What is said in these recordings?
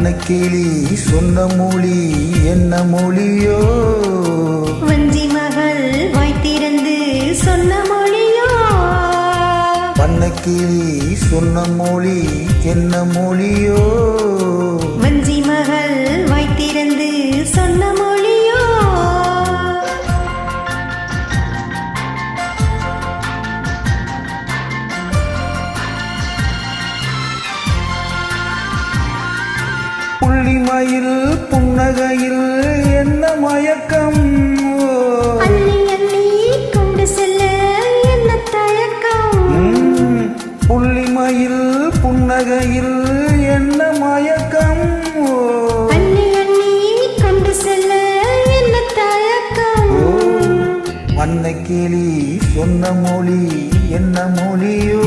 வண்ணக்கிளி சொன்ன மொழி என்ன மொழியோ? வஞ்சி மகள் வாய் திறந்து சொன்ன மொழியோ? வண்ணக்கிளி சொன்ன மொழி என்ன மொழியோ? வஞ்சி மகள் வாய் திறந்து சொன்ன மொழியோ? புள்ளிமயில் புன்னகையில் என்ன மயக்கம்? அள்ளி அள்ளி கொண்டு செல்ல என்ன தயக்கம்? புள்ளிமயில் புன்னகையில் என்ன மயக்கம்? அள்ளி அள்ளி கொண்டு செல்ல என்ன தயக்கம்? வண்ணக்கிளி சொன்ன மொழி என்ன மொழியோ?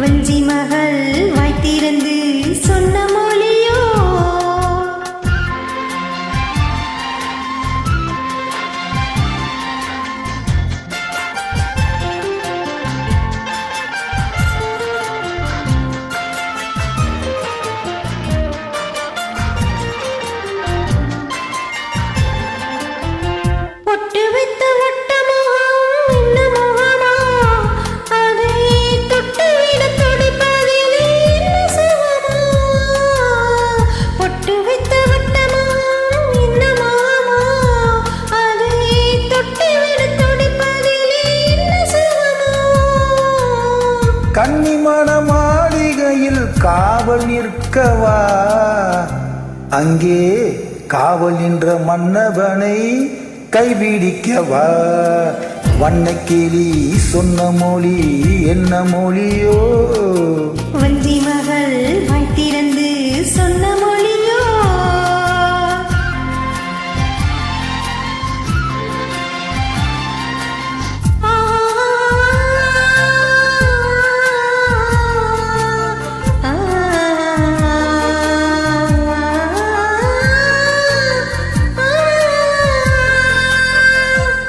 வஞ்சி மகள் வாய் திறந்து சொன்ன மொழியோ? பொட்டு வைத்த வட்ட முகம் என்ன முகமா? அதை தொட்டுவிட துடிப்பதிலே என்ன சுகமா? பொட்டு வைத்த வட்ட முகம் என்ன முகமா? அதை தொட்டுவிட துடிப்பதிலே என்ன சுகமா? கன்னிமண மாளிகையில் காவல் நிற்கவா? அங்கே காவல் நின்ற மன்னவனை கைபிடிக்கவா? வண்ணக்கிளி சொன்ன மொழி என்ன மொழியோ? வஞ்சி மகள் வாய் திறந்து சொன்ன மொழியோ?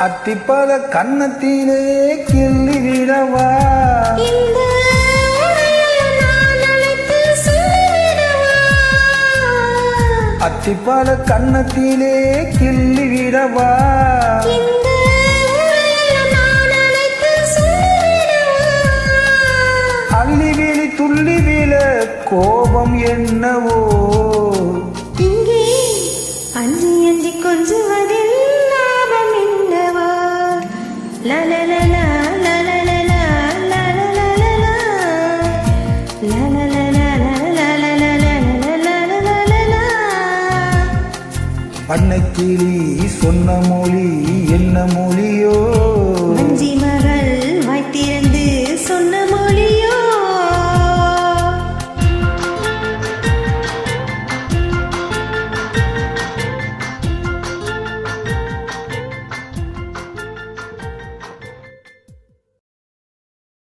அத்திப்பழ கன்னத்திலே கிள்ளி விடவா? இந்த உரையில் நான் அழைத்து சொல்லிவிடவா? அத்திப்பழ கன்னத்திலே கிள்ளி விடவா? இந்த உரையில் நான் அழைத்து சொல்லிவிடவா? அள்ளிவிழி துள்ளி விழ கோபம் என்னவோ? இங்கே அஞ்சி அஞ்சி கொஞ்சுவதில் லாபம் என்னவா? லலலலா, லலலலா, லலலலலா, லலலலா, லலலலா, லலலலலா. வண்ணக்கிளி சொன்ன மொழி